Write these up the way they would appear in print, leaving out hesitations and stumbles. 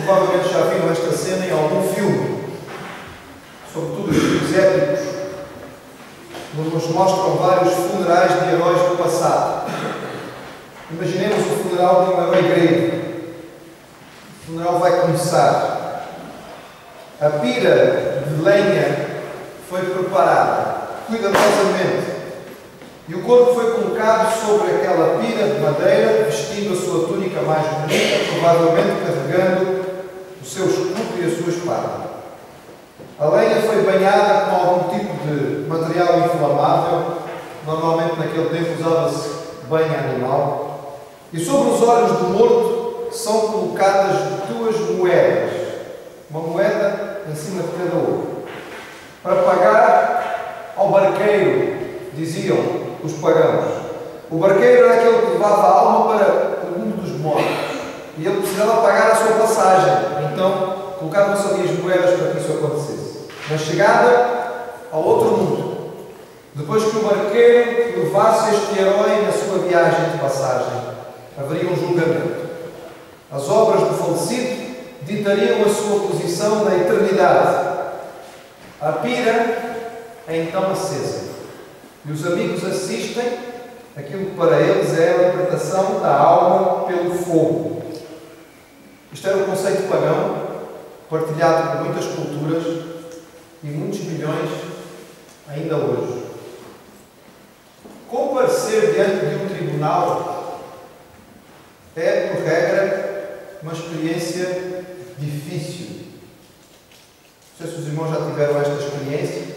provavelmente já viram esta cena em algum filme, sobretudo os filmes épicos, onde nos mostram vários funerais de heróis do passado. Imaginemos o funeral de um herói grego. O funeral vai começar. A pira de lenha foi preparada cuidadosamente e o corpo foi colocado sobre aquela pira de madeira, vestindo a sua túnica mais bonita, provavelmente carregando o seu escudo e a sua espada. A lenha foi banhada com algum tipo de material inflamável. Normalmente naquele tempo usava-se banha animal. E sobre os olhos do morto são colocadas 2 moedas. Uma moeda em cima de cada olho. Para pagar ao barqueiro, diziam os pagãos. O barqueiro era aquele que levava a alma para o mundo dos mortos. E ele precisava pagar a sua passagem. Então, colocavam-se ali as moedas para que isso acontecesse. Na chegada ao outro mundo, depois que o barqueiro levasse este herói na sua viagem de passagem, haveria um julgamento. As obras do falecido ditariam a sua posição na eternidade. A pira é então acesa. E os amigos assistem aquilo que para eles é a libertação da alma pelo fogo. Isto era o conceito pagão, partilhado por muitas culturas e muitos milhões ainda hoje. Comparecer diante de um tribunal é, por regra, uma experiência difícil. Não sei se os irmãos já tiveram esta experiência.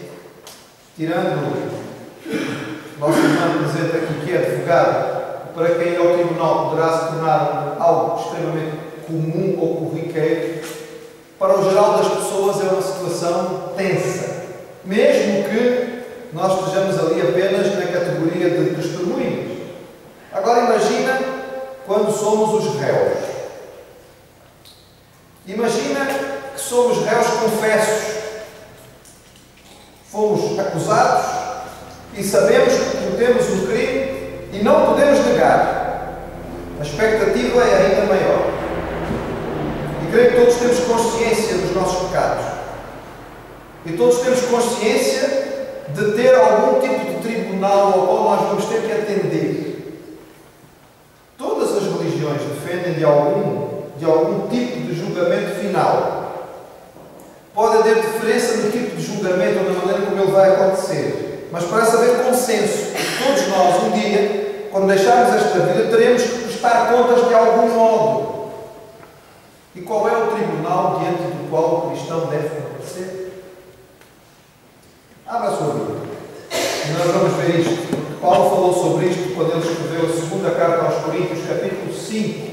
Tirando o nosso irmão presente aqui, que é advogado, para quem é o tribunal poderá se tornar algo extremamente comum ou corriqueiro, para o geral das pessoas é uma situação tensa. Mesmo que nós estejamos ali apenas na categoria de testemunhas. Agora imagina quando somos os réus. Imagina que somos réus confessos. Fomos acusados e sabemos que cometemos um crime e não podemos negar. A expectativa é ainda maior. E creio que todos temos consciência dos nossos pecados. E todos temos consciência de ter algum tipo de tribunal ao qual nós vamos ter que atender. Todas as religiões defendem de algum tipo de julgamento final. Pode haver diferença no tipo de julgamento ou na maneira como ele vai acontecer. Mas parece haver consenso. Todos nós, um dia, quando deixarmos esta vida, teremos que prestar contas de algum modo. E qual é o tribunal diante do qual o cristão deve comparecer? Abra a sua Bíblia. E nós vamos ver isto. Paulo falou sobre isto quando ele escreveu a segunda carta aos Coríntios, capítulo 5.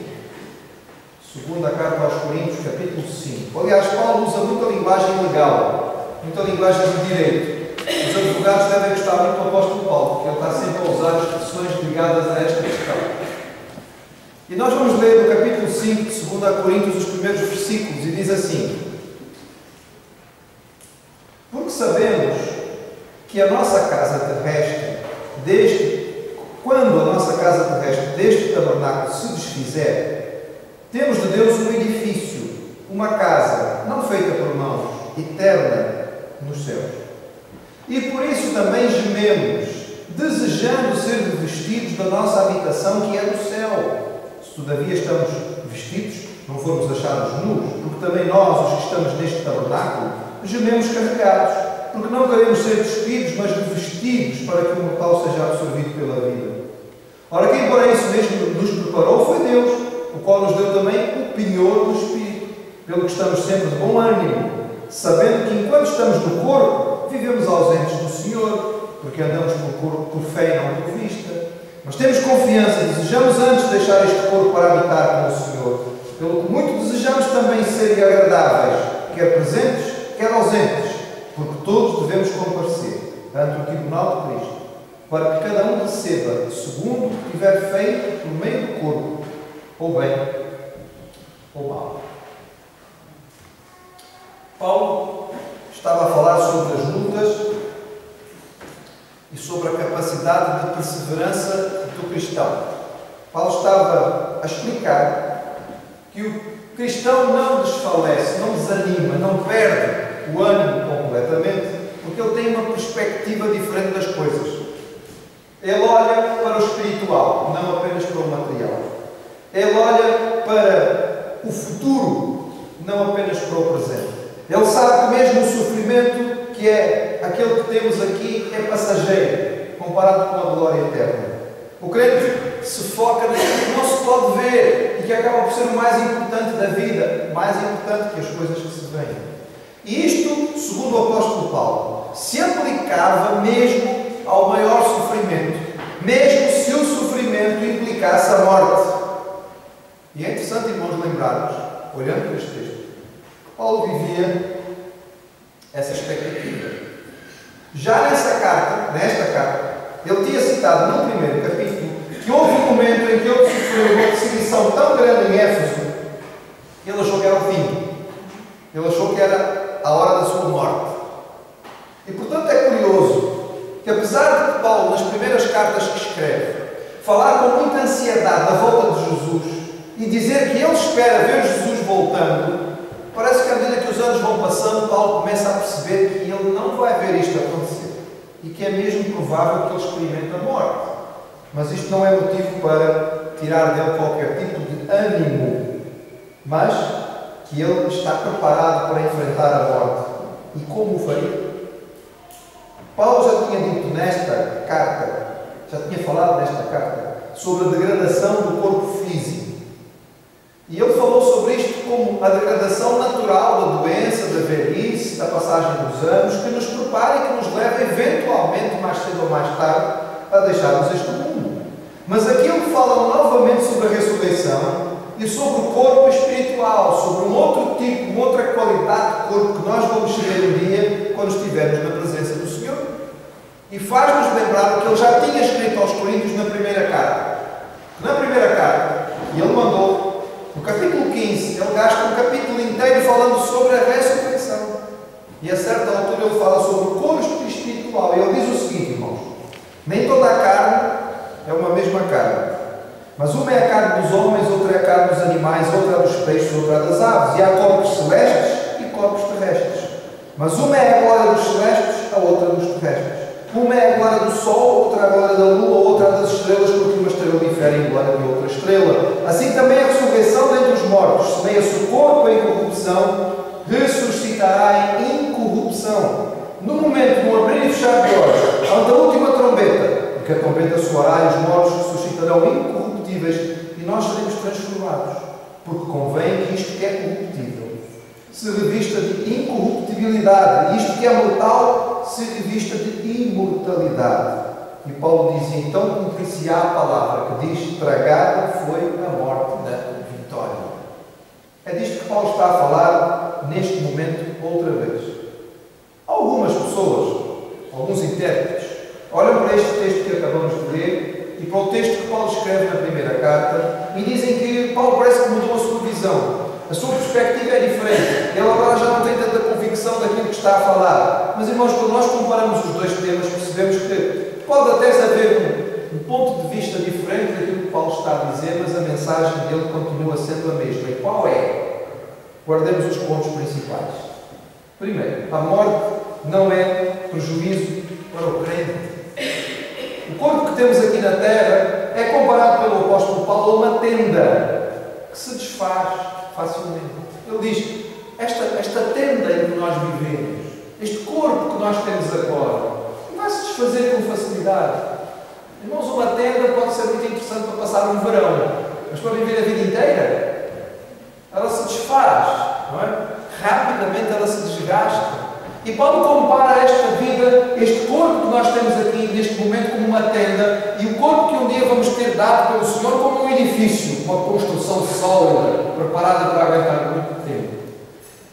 Segunda carta aos Coríntios, capítulo 5. Aliás, Paulo usa muita linguagem legal, muita linguagem de direito. Os advogados devem gostar muito do apóstolo Paulo, porque ele está sempre a usar expressões ligadas a esta questão. E nós vamos ler no capítulo 5 de 2 Coríntios os primeiros versículos, e diz assim: porque sabemos que a nossa casa terrestre, quando a nossa casa terrestre deste tabernáculo se desfizer, temos de Deus um edifício, uma casa, não feita por mãos, eterna nos céus. E por isso também gememos, desejando ser revestidos da nossa habitação que é no céu. Se todavia estamos vestidos, não formos achados nus, porque também nós, os que estamos neste tabernáculo, gememos carregados, porque não queremos ser despidos, mas revestidos, para que o mortal seja absorvido pela vida. Ora, quem para isso mesmo nos preparou foi Deus, o qual nos deu também o penhor do Espírito, pelo que estamos sempre de bom ânimo, sabendo que enquanto estamos no corpo, vivemos ausentes do Senhor, porque andamos por fé e não por vista. Mas temos confiança, desejamos antes deixar este corpo para habitar com o Senhor, pelo que muito desejamos também ser agradáveis, quer presentes, quer ausentes, porque todos devemos comparecer ante o tribunal de Cristo, para que cada um receba segundo o que tiver feito por meio do corpo, ou bem ou mal. Paulo estava a falar sobre as lutas e sobre a capacidade de perseverança do cristão. Paulo estava a explicar que o cristão não desfalece, não desanima, não perde o ânimo completamente, porque ele tem uma perspectiva diferente das coisas. Ele olha para o espiritual, não apenas para o material. Ele olha para o futuro, não apenas para o presente. Ele sabe que mesmo o sofrimento, que é aquele que temos aqui, é passageiro, comparado com a glória eterna. O crente se foca naquilo que não se pode ver e que acaba por ser o mais importante da vida, mais importante que as coisas que se veem. E isto, segundo o apóstolo Paulo, se aplicava mesmo ao maior sofrimento, mesmo se o sofrimento implicasse a morte. E é interessante, irmãos, lembrarmos, olhando para este texto, que Paulo vivia essa expectativa. Já nesta carta, ele tinha citado no primeiro capítulo que houve um momento em que ele sofreu uma perseguição tão grande em Éfeso que ele achou que era o fim. Ele achou que era a hora da sua morte. E portanto é curioso que, apesar de Paulo, nas primeiras cartas que escreve, falar com muita ansiedade da volta de Jesus e dizer que ele espera ver Jesus voltando, parece que à medida que os anos vão passando, Paulo começa a perceber que ele não vai ver isto acontecer e que é mesmo provável que ele experimente a morte. Mas isto não é motivo para tirar dele qualquer tipo de ânimo, mas que ele está preparado para enfrentar a morte. E como o faria? Paulo já tinha dito nesta carta, já tinha falado nesta carta, sobre a degradação do corpo físico. E ele falou sobre isto como a degradação natural da doença, da velhice, da passagem dos anos, que nos prepara e que nos leva eventualmente, mais cedo ou mais tarde, a deixarmos este mundo. Mas aqui ele fala novamente sobre a ressurreição e sobre o corpo espiritual, sobre um outro tipo, uma outra qualidade de corpo que nós vamos ter um dia quando estivermos na presença do Senhor. E faz-nos lembrar o que ele já tinha escrito aos Coríntios na primeira carta. Na primeira carta, e ele mandou, no capítulo 15, ele gasta um capítulo inteiro falando sobre a ressurreição. E a certa altura ele fala sobre o corpo espiritual. E ele diz o seguinte, irmãos: nem toda a carne é uma mesma carne. Mas uma é a carne dos homens, outra é a carne dos animais, outra é dos peixes, outra é das aves. E há corpos celestes e corpos terrestres. Mas uma é a glória dos celestes, a outra dos terrestres. Uma é a glória do sol, outra a glória da lua, outra das estrelas, porque uma estrela difere em glória de outra estrela. Assim também a ressurreição dentre os mortos, semeia-se o corpo em corrupção, ressuscitará em incorrupção. No momento do abrir e fechar de olhos, ante a última trombeta, porque a trombeta soará e os mortos ressuscitarão incorruptíveis e nós seremos transformados, porque convém que isto que é corruptível se revista de incorruptibilidade, e isto que é mortal se revista de imortalidade. E Paulo diz: então cumprir-se-á a palavra que diz: tragada foi a morte da vitória. É disto que Paulo está a falar neste momento outra vez. Algumas pessoas, alguns intérpretes, olham para este texto que acabamos de ler e para o texto que Paulo escreve na primeira carta e dizem que Paulo parece que mudou a sua visão. A sua perspectiva é diferente. Ele agora já não tem tanta convicção daquilo que está a falar. Mas, irmãos, quando nós comparamos os dois temas, percebemos que pode até haver um ponto de vista diferente daquilo que Paulo está a dizer, mas a mensagem dele continua sendo a mesma. E qual é? Guardemos os pontos principais. Primeiro, a morte não é prejuízo para o crente. O corpo que temos aqui na terra é comparado pelo apóstolo Paulo a uma tenda que se desfaz facilmente. Ele diz: esta tenda em que nós vivemos, este corpo que nós temos agora, não vai se desfazer com facilidade. Irmãos, uma tenda pode ser muito interessante para passar um verão, mas para viver a vida inteira, ela se desfaz, não é? Rapidamente ela se desgasta. E Paulo compara esta vida, este corpo que nós temos aqui neste momento, como uma tenda, e o corpo que um dia vamos ter dado pelo Senhor como um edifício, uma construção sólida, preparada para aguentar muito tempo.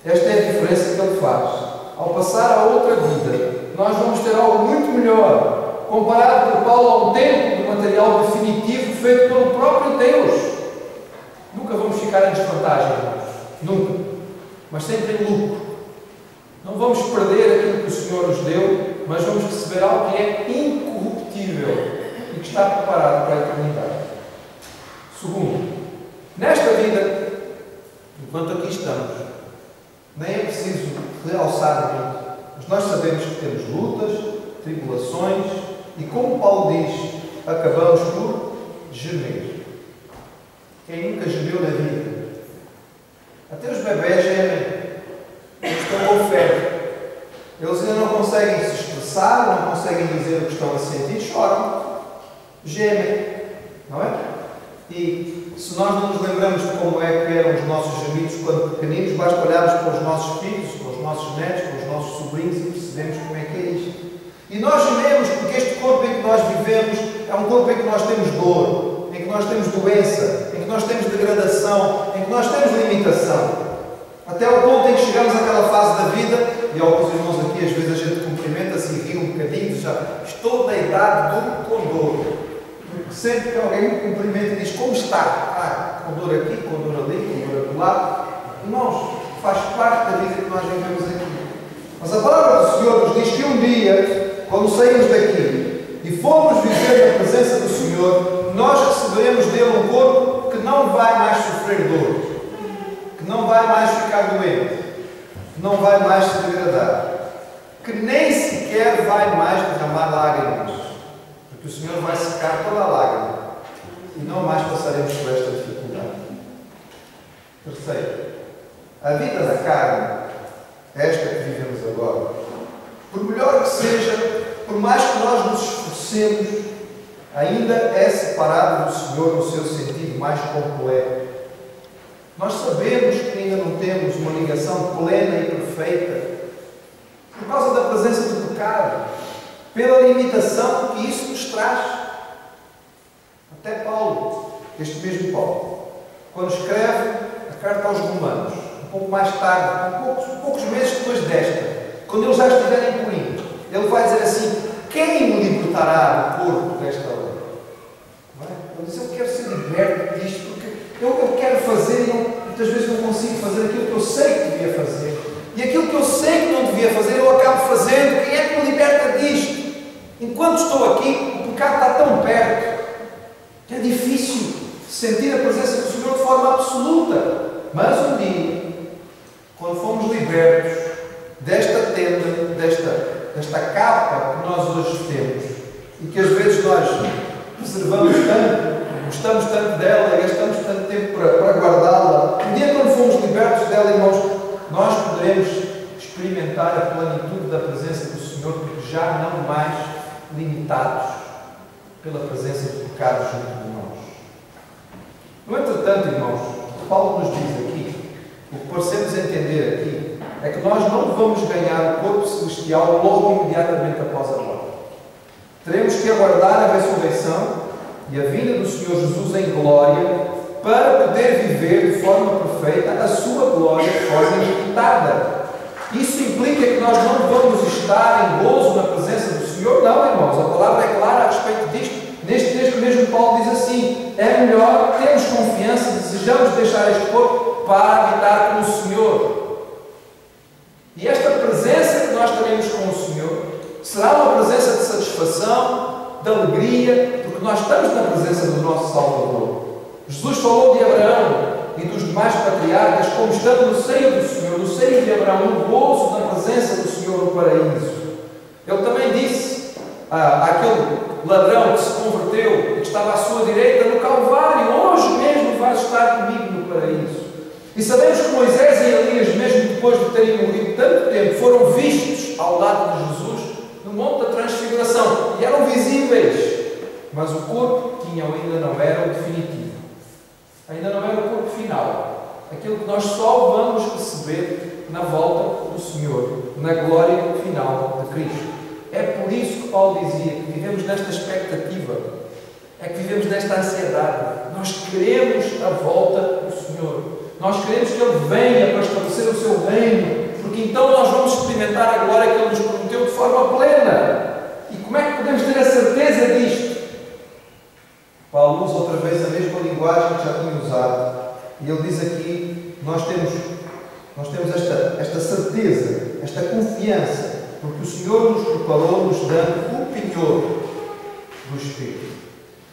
Esta é a diferença que ele faz. Ao passar a outra vida, nós vamos ter algo muito melhor, comparado por Paulo a um templo de material definitivo feito pelo próprio Deus. Nunca vamos ficar em desvantagem, nunca, mas sempre em lucro. Não vamos perder aquilo que o Senhor nos deu, mas vamos receber algo que é incorruptível e que está preparado para a eternidade. Segundo, nesta vida, enquanto aqui estamos, nem é preciso realçar muito, mas nós sabemos que temos lutas, tribulações e, como Paulo diz, acabamos por gemer. Quem nunca gemeu na vida? Até os bebés gemem. Eles estão com febre. Eles ainda não conseguem se expressar, não conseguem dizer o que estão a sentir, choram, gemem, não é? E se nós não nos lembramos de como é que eram os nossos gemidos quando pequeninos, basta olharmos para os nossos filhos, para os nossos netos, para os nossos sobrinhos e percebemos como é que é isto. E nós gememos porque este corpo em que nós vivemos é um corpo em que nós temos dor, em que nós temos doença, em que nós temos degradação, em que nós temos limitação. Até ao ponto em que chegamos àquela fase da vida, e alguns irmãos aqui às vezes a gente cumprimenta-se e ri um bocadinho, já estou na idade do condor. Porque sempre que alguém me cumprimenta e diz como está, com dor aqui, com dor ali, com dor acolá, irmãos, faz parte da vida que nós vivemos aqui. Mas a palavra do Senhor nos diz que um dia, quando saímos daqui e formos viver na presença do Senhor, nós receberemos dele um corpo que não vai mais sofrer dor, que não vai mais ficar doente, que não vai mais se degradar, que nem sequer vai mais derramar lágrimas, porque o Senhor vai secar toda a lágrima e não mais passaremos por esta dificuldade. Terceiro, a vida da carne, esta que vivemos agora, por melhor que seja, por mais que nós nos esforcemos, ainda é separado do Senhor no seu sentido mais completo. Nós sabemos que ainda não temos uma ligação plena e perfeita por causa da presença do pecado, pela limitação que isso nos traz. Até Paulo, este mesmo Paulo, quando escreve a carta aos Romanos, um pouco mais tarde, poucos meses depois desta, quando ele já estiver em Corinto, ele vai dizer assim: quem me libertará do corpo desta lei? Ele diz: eu quero ser liberto disto, porque eu quero fazer e muitas vezes não consigo fazer aquilo que eu sei que devia fazer. E aquilo que eu sei que não devia fazer, eu acabo fazendo. Quem é que me liberta disto? Enquanto estou aqui, o pecado está tão perto que é difícil sentir a presença do Senhor de forma absoluta. Mas um dia, quando fomos libertos desta tenda, desta capa que nós hoje temos, e que às vezes nós preservamos tanto, gostamos tanto dela e gastamos tanto tempo para guardá-la, um dia quando fomos libertos dela, irmãos, nós poderemos experimentar a plenitude da presença do Senhor, porque já não mais limitados pela presença do pecado junto de nós. No entretanto, irmãos, o que Paulo nos diz aqui, o que parecemos entender aqui, é que nós não vamos ganhar o corpo celestial logo imediatamente após a morte. Teremos que aguardar a ressurreição e a vinda do Senhor Jesus em glória para poder viver de forma perfeita a sua glória de forma ilimitada. Isso implica que nós não vamos estar em gozo na presença do Senhor? Não, irmãos. A palavra é clara a respeito disto. Neste texto mesmo Paulo diz assim: é melhor termos confiança, desejamos deixar este corpo para habitar com o Senhor. E esta presença que nós teremos com o Senhor será uma presença de satisfação, de alegria, porque nós estamos na presença do nosso Salvador. Jesus falou de Abraão e dos demais patriarcas como estando no seio do Senhor, no seio de Abraão, no gozo da presença do Senhor no paraíso. Ele também disse àquele ladrão que se converteu e que estava à sua direita no Calvário: hoje mesmo vais estar comigo no paraíso. E sabemos que Moisés e Elias, mesmo depois de terem morrido tanto tempo, foram vistos ao lado de Jesus no Monte da Transfiguração e eram visíveis, mas o corpo que tinham ainda não era o definitivo, ainda não era o corpo final, aquilo que nós só vamos receber na volta do Senhor, na glória final de Cristo. É por isso que Paulo dizia que vivemos nesta expectativa, é que vivemos nesta ansiedade. Nós queremos a volta do Senhor, nós queremos que Ele venha para estabelecer o seu reino, porque então nós vamos experimentar a glória que Ele nos prometeu de forma plena. E como é que podemos ter a certeza disto? Paulo usa outra vez a mesma linguagem que já tinha usado, e ele diz aqui: nós temos esta certeza, esta confiança, porque o Senhor nos preparou, nos dando o penhor do Espírito.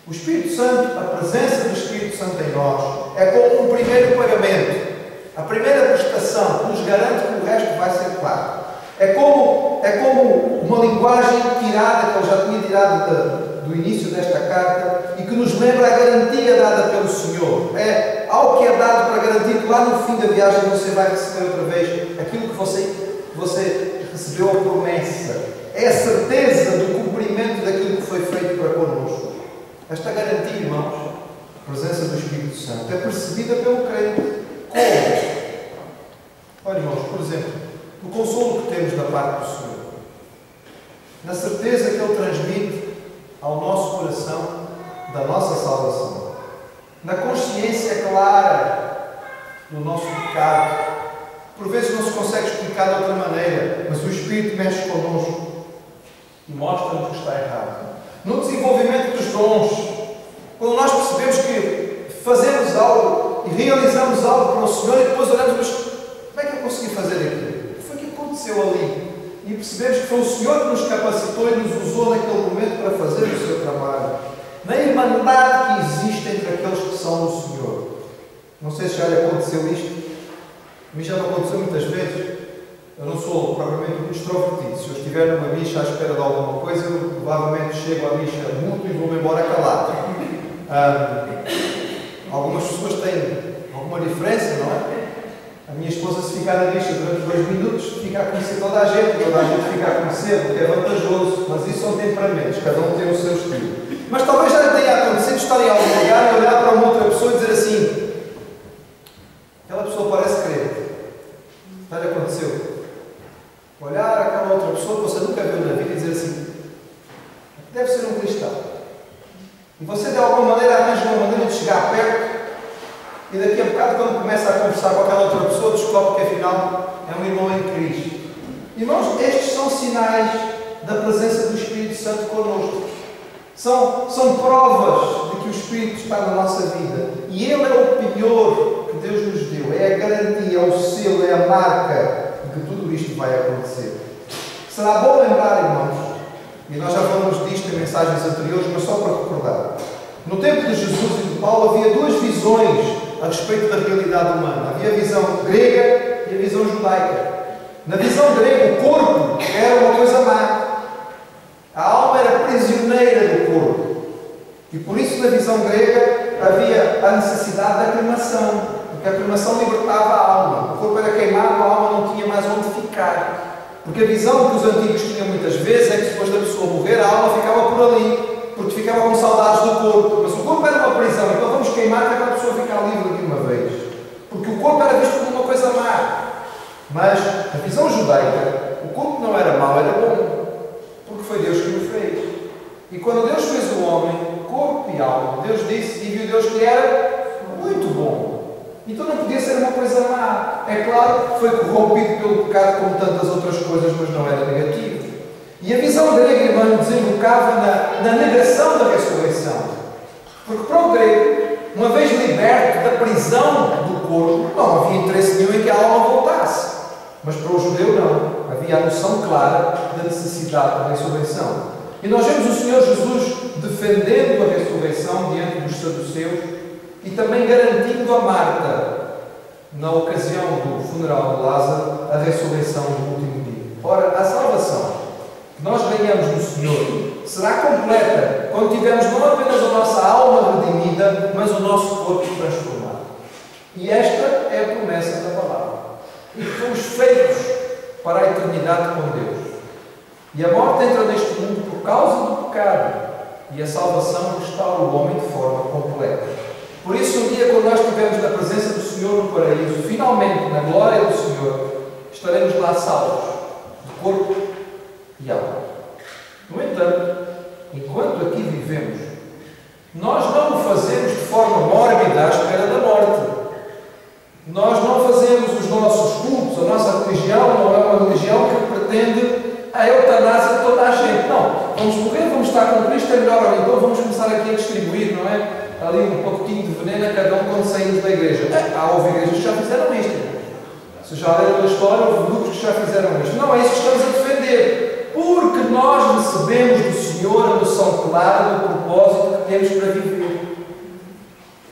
O Espírito Santo, a presença do Espírito Santo em nós, é como um primeiro pagamento. A primeira prestação que nos garante que o resto vai ser claro. É como uma linguagem tirada, que eu já tinha tirado do início desta carta, e que nos lembra a garantia dada pelo Senhor. É algo que é dado para garantir que lá no fim da viagem você vai receber outra vez aquilo que você recebeu a promessa. É a certeza do cumprimento daquilo que foi feito para connosco. Esta garantia, irmãos, a presença do Espírito Santo, é percebida pelo crente. Como? Olha, irmãos, por exemplo, no consolo que temos da parte do Senhor, na certeza que Ele transmite ao nosso coração da nossa salvação, na consciência clara do nosso pecado. Por vezes não se consegue explicar de outra maneira, mas o Espírito mexe connosco e mostra-nos o que está errado. No desenvolvimento dos dons, quando nós percebemos que fazemos algo e realizamos algo para o Senhor e depois olhamos, mas como é que eu consegui fazer aquilo? O que foi que aconteceu ali? E percebemos que foi o Senhor que nos capacitou e nos usou naquele momento para fazer o seu trabalho. Na irmandade que existe entre aqueles que são o Senhor. Não sei se já lhe aconteceu isto. A mim já me aconteceu muitas vezes. Eu não sou propriamente muito extrovertido. Se eu estiver numa bicha à espera de alguma coisa, eu provavelmente chego à bicha mudo e vou-me embora calado. Algumas pessoas têm alguma diferença, não é? A minha esposa, se ficar na bicha durante 2 minutos, fica a conhecer toda a gente fica a conhecer, porque é vantajoso. Mas isso são temperamentos, cada um tem o seu estilo. Mas talvez já lhe tenha acontecido estar em algum lugar e olhar para uma outra pessoa e dizer assim: aquela pessoa parece crente. Já lhe aconteceu? Olhar aquela outra pessoa que você nunca viu na vida e dizer assim: deve ser um cristão. E você de alguma maneira arranja uma maneira de chegar perto e daqui a bocado, quando começa a conversar com aquela outra pessoa, descobre que afinal é um irmão em Cristo. Irmãos, estes são sinais da presença do Espírito Santo connosco. São provas de que o Espírito está na nossa vida. E Ele é o penhor que Deus nos deu. É a garantia, é o selo, é a marca de que tudo isto vai acontecer. Será bom lembrar, irmãos, e nós já falamos disto em mensagens anteriores, mas só para recordar. No tempo de Jesus e de Paulo havia 2 visões a respeito da realidade humana. Havia a visão grega e a visão judaica. Na visão grega, o corpo era uma coisa má. A alma era prisioneira do corpo. E por isso, na visão grega, havia a necessidade da cremação. Porque a cremação libertava a alma. O corpo era queimado, a alma não tinha mais onde ficar. Porque a visão que os antigos tinham muitas vezes é que depois da pessoa morrer, a alma ficava por ali. Porque ficava com saudades do corpo. Mas o corpo era uma prisão. Então vamos queimar para aquela pessoa ficar livre de uma vez. Porque o corpo era visto como uma coisa má. Mas, na visão judaica, o corpo não era mau, era bom. Porque foi Deus que o fez. E quando Deus fez o homem, corpo e alma, Deus disse e viu Deus que era muito bom. Então não podia ser uma coisa má. É claro que foi corrompido pelo pecado como tantas outras coisas, mas não era negativo. E a visão grega, irmão, desembocava na negação da ressurreição. Porque para o grego, uma vez liberto da prisão do corpo, não havia interesse nenhum em que a alma voltasse. Mas para o judeu não. Havia a noção clara da necessidade da ressurreição. E nós vemos o Senhor Jesus defendendo a ressurreição diante dos saduceus e também garantindo a Marta, na ocasião do funeral de Lázaro, a ressurreição do último dia. Ora, a salvação que nós ganhamos no Senhor será completa quando tivermos não apenas a nossa alma redimida, mas o nosso corpo transformado. E esta é a promessa da palavra. E que fomos feitos para a eternidade com Deus. E a morte entra neste mundo por causa do pecado. E a salvação restaura o homem de forma completa. Por isso, um dia, quando nós estivermos na presença do Senhor no paraíso, finalmente, na glória do Senhor, estaremos lá salvos, de corpo e alma. No entanto, enquanto aqui vivemos, nós não o fazemos de forma mórbida à espera da morte. Nós não fazemos os nossos cultos, a nossa religião não é uma religião que pretende a eutanásia de toda a gente. Não, vamos morrer, vamos estar com Cristo, é melhor, então vamos começar aqui a distribuir, não é? Ali um pacotinho de veneno a cada um quando saímos da igreja. Houve igrejas que já fizeram isto. Se já leram a história, houve grupos que já fizeram isto. Não é isso que estamos a defender. Porque nós recebemos do Senhor a noção clara do propósito que temos para viver.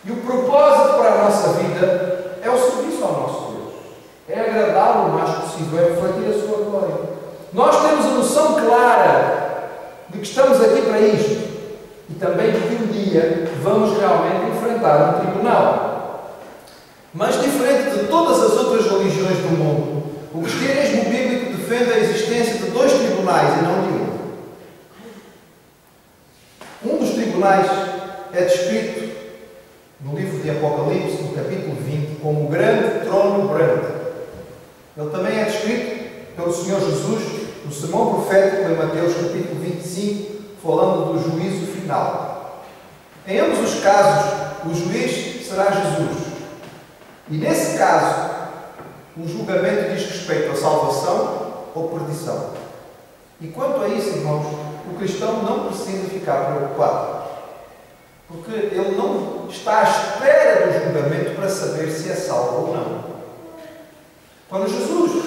E o propósito para a nossa vida é o serviço ao nosso Deus. preciso é refletir a sua glória. Nós temos a noção clara de que estamos aqui para isto e também de que um dia vamos realmente enfrentar um tribunal. Mas diferente de todas as outras religiões do mundo, o cristianismo bíblico defende a existência de dois tribunais e não de um. Um dos tribunais é descrito no livro de Apocalipse, no capítulo 20, como o grande trono branco. Ele também é descrito pelo Senhor Jesus no sermão profético em Mateus, capítulo 25, falando do juízo final. Em ambos os casos, o juiz será Jesus. E nesse caso, o julgamento diz respeito à salvação ou perdição. E quanto a isso, irmãos, o cristão não precisa ficar preocupado. Porque ele não está à espera do julgamento para saber se é salvo ou não. Quando Jesus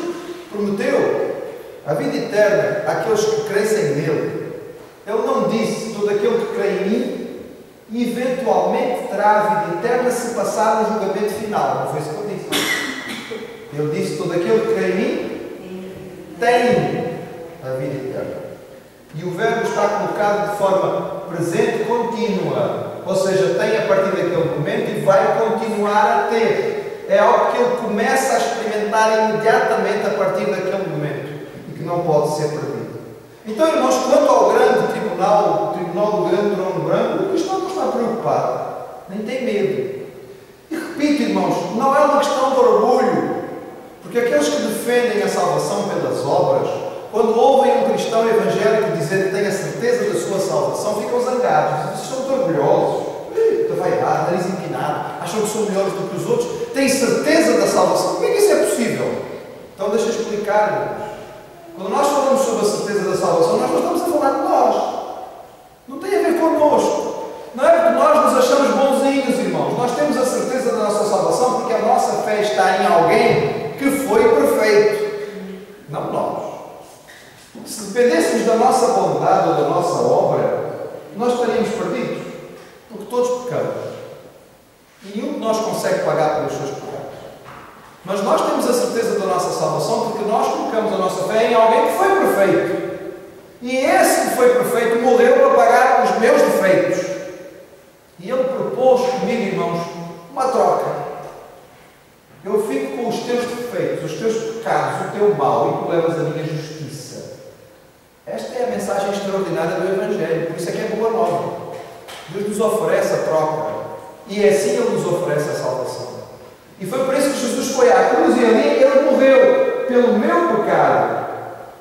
prometeu a vida eterna àqueles que crescem nele, ele não disse: todo aquele que crê em mim eventualmente terá a vida eterna se passar no julgamento final. Não foi isso que ele disse. Ele disse: todo aquele que crê em mim tem a vida eterna. E o verbo está colocado de forma presente contínua. Ou seja, tem a partir daquele momento e vai continuar a ter. É algo que ele começa a experimentar imediatamente a partir daquele momento e que não pode ser perdido. Então, irmãos, quanto ao grande tribunal, o tribunal do grande trono branco, o cristão não está preocupado, nem tem medo. E repito, irmãos, não é uma questão de orgulho, porque aqueles que defendem a salvação pelas obras, quando ouvem um cristão evangélico dizer que tem a certeza da sua salvação, ficam zangados. Vocês são muito orgulhosos. Está vaiado, nariz empinado, acham que são melhores do que os outros, têm certeza da salvação. Como é que isso é possível? Então deixa eu explicar-vos. Quando nós falamos sobre a certeza da salvação, nós não estamos a falar de nós. Não tem a ver connosco. Não é porque nós nos achamos bonzinhos, irmãos. Nós temos a certeza da nossa salvação porque a nossa fé está em alguém que foi perfeito. Não nós. Se dependêssemos da nossa bondade ou da nossa obra, nós estaríamos perdidos. Porque todos pecamos. E nenhum de nós consegue pagar pelos seus pecados. Mas nós temos a certeza da nossa salvação porque nós colocamos a nossa fé em alguém que foi perfeito. E esse que foi perfeito morreu para pagar os meus defeitos. E ele propôs comigo, irmãos, uma troca. Eu fico com os teus defeitos, os teus pecados, o teu mal, e tu levas a minha justiça. Esta é a mensagem extraordinária do Evangelho. Por isso é que é boa nova. Deus nos oferece a troca. E é assim Ele nos oferece a salvação. E foi por isso que Jesus foi à cruz e ali Ele morreu pelo meu pecado,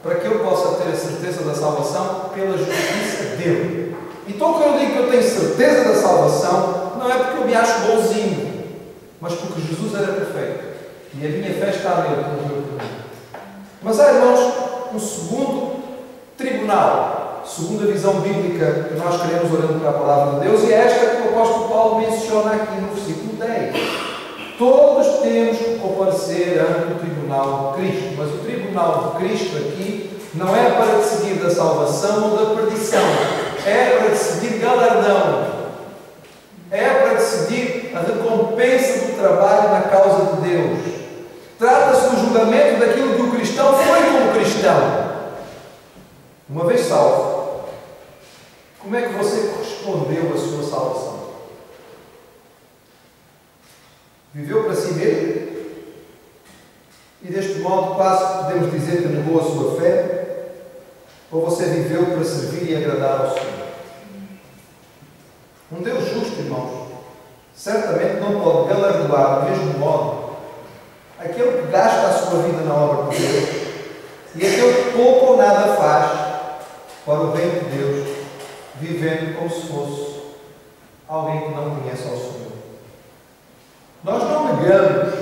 para que eu possa ter a certeza da salvação pela justiça dEle. Então, quando eu digo que eu tenho certeza da salvação, não é porque eu me acho bonzinho, mas porque Jesus era perfeito. E a minha fé está nele, como morreu por mim. Mas há, irmãos, um segundo tribunal, segundo a visão bíblica que nós queremos olhando para a palavra de Deus, e é esta que o apóstolo Paulo menciona aqui no versículo 10. Todos temos que comparecer ante o tribunal de Cristo, mas o tribunal de Cristo aqui não é para decidir da salvação ou da perdição, é para decidir galardão, é para decidir a recompensa do trabalho na causa de Deus. Trata-se do julgamento daquilo que o cristão foi como cristão. Uma vez salvo, como é que você correspondeu à sua salvação? Viveu para si mesmo? E deste modo quase podemos dizer que negou a sua fé? Ou você viveu para servir e agradar ao Senhor? Um Deus justo, irmãos, certamente não pode galardoar do mesmo modo aquele que gasta a sua vida na obra de Deus e aquele que pouco ou nada faz para o reino de Deus, vivendo como se fosse alguém que não conhece ao Senhor. Nós não negamos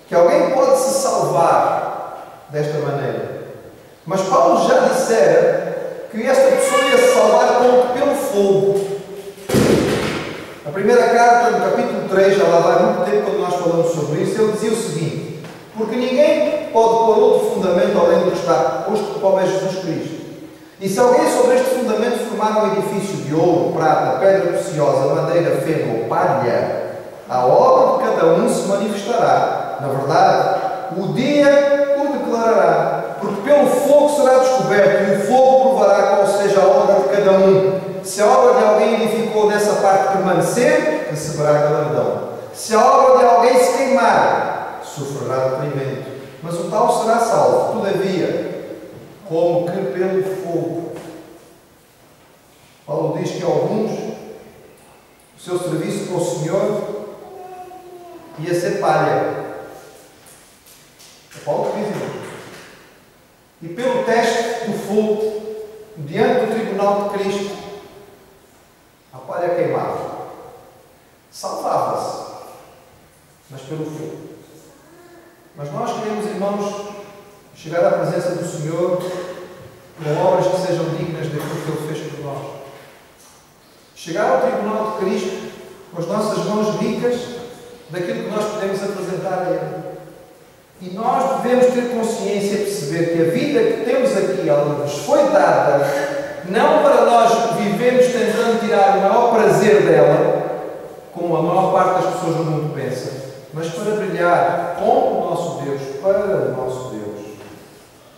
que alguém pode se salvar desta maneira. Mas Paulo já dissera que esta pessoa ia se salvar pelo fogo. A primeira carta, no capítulo 3, já lá vai muito tempo quando nós falamos sobre isso, ele dizia o seguinte: porque ninguém pode pôr outro fundamento além do que está posto, qual é Jesus Cristo. E se alguém sobre este fundamento formar um edifício de ouro, prata, pedra preciosa, madeira, feno ou palha, a obra de cada um se manifestará, Na verdade, o dia o declarará, porque pelo fogo será descoberto, e o fogo provará qual seja a obra de cada um. Se a obra de alguém edificou nessa parte permanecer, receberá galardão. Se a obra de alguém se queimar, sofrerá detrimento. Mas o tal será salvo, todavia, como que pelo fogo. Paulo diz que alguns, o seu serviço para o Senhor ia ser palha. É Paulo que diz isso. E pelo teste do fogo, diante do tribunal de Cristo, a palha queimava. Salvava-se, mas pelo fogo. Mas nós queremos, irmãos, chegar à presença do Senhor com obras que sejam dignas daquilo que Ele fez por nós. Chegar ao tribunal de Cristo com as nossas mãos ricas daquilo que nós podemos apresentar a Ele. E nós devemos ter consciência e perceber que a vida que temos aqui, ela nos foi dada, não para nós vivermos tentando tirar o maior prazer dela, como a maior parte das pessoas no mundo pensa, mas para brilhar com o nosso Deus, para o nosso Deus.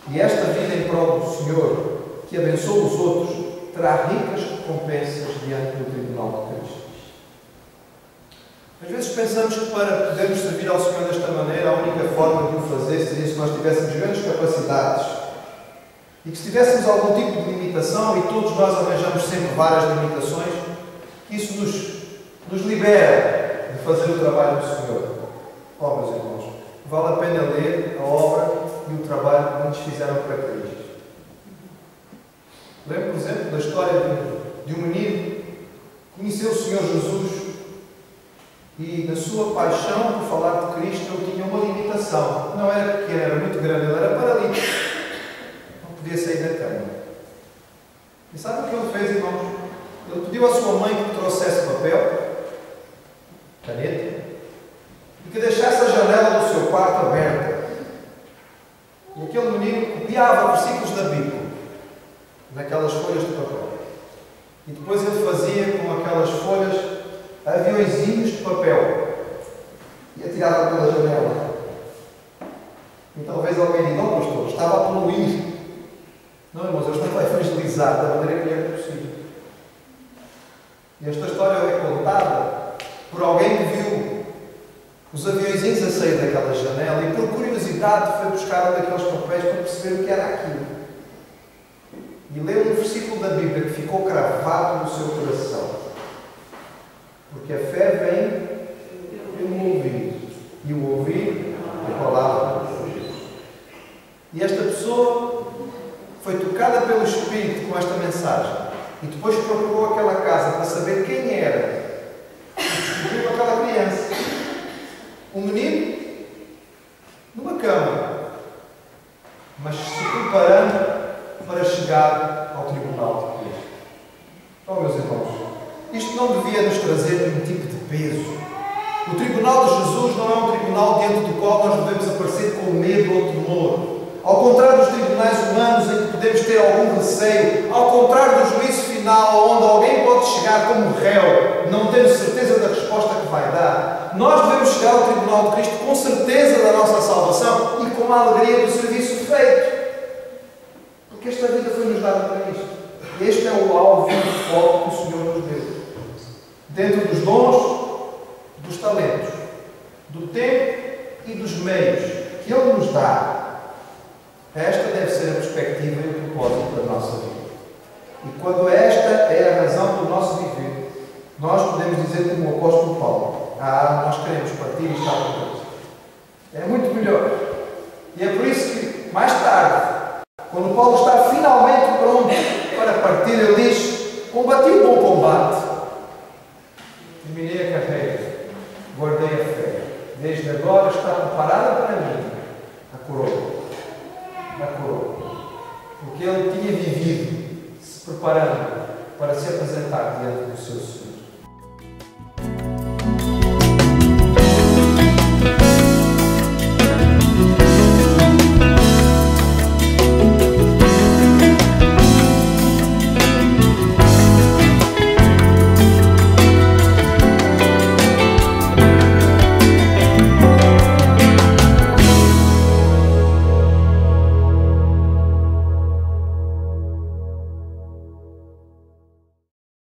E esta vida em prol do Senhor, que abençoa os outros, terá ricas recompensas diante do tribunal de Cristo. Às vezes pensamos que para podermos servir ao Senhor desta maneira, a única forma de o fazer seria se nós tivéssemos grandes capacidades e que se tivéssemos algum tipo de limitação, e todos nós arranjamos sempre várias limitações, que isso nos libera de fazer o trabalho do Senhor. Oh, meus irmãos, vale a pena ler a obra e o trabalho que muitos fizeram para Cristo. Lembro, por exemplo, da história de um menino que conheceu o Senhor Jesus e, na sua paixão por falar de Cristo, ele tinha uma limitação. Não era pequeno, era muito grande, ele era paralítico. Não podia sair da cama. E sabe o que ele fez, irmãos? Ele pediu à sua mãe que trouxesse papel, caneta, e que deixasse a janela do seu quarto aberta. E aquele menino copiava versículos da Bíblia naquelas folhas de papel. E depois ele fazia com aquelas folhas aviõezinhos de papel e atirava pela janela. E talvez alguém diga: não, pastor, estava a poluir. Não, irmãos, eu estava a evangelizar da maneira que era possível. E esta história é contada por alguém que viu os aviõezinhos a sair daquela janela e, por curiosidade, foi buscar um daqueles papéis para perceber o que era aquilo. E leu um versículo da Bíblia que ficou cravado no seu coração. Porque a fé vem pelo ouvir, e o ouvir a palavra de Deus. E esta pessoa foi tocada pelo Espírito com esta mensagem, e depois procurou aquela casa para saber quem era, e descobriu aquela criança, um menino, numa cama, mas se preparando para chegar ao tribunal de Cristo. Oh, meus irmãos, isto não devia nos trazer nenhum tipo de peso. O tribunal de Jesus não é um tribunal diante do qual nós devemos aparecer com medo ou temor. Ao contrário dos tribunais humanos em que podemos ter algum receio, ao contrário do juízo final, onde alguém pode chegar como réu, não tendo certeza da resposta que vai dar, nós devemos chegar ao tribunal de Cristo com certeza da nossa salvação e com a alegria do serviço feito. Porque esta vida foi-nos dada para isto. Este é o alvo e o foco que o Senhor nos deu. Dentro dos dons, dos talentos, do tempo e dos meios que Ele nos dá. Esta deve ser a perspectiva e o propósito da nossa vida. E quando esta é a razão do nosso viver, nós podemos dizer como o apóstolo Paulo: nós queremos partir e estar com Deus. É muito melhor. E é por isso que, mais tarde, quando Paulo está finalmente pronto para partir, ele diz: combati o bom combate, terminei a carreira, guardei a fé. Desde agora está preparada para mim a coroa. Porque ele tinha vivido se preparando para se apresentar diante do seu Senhor.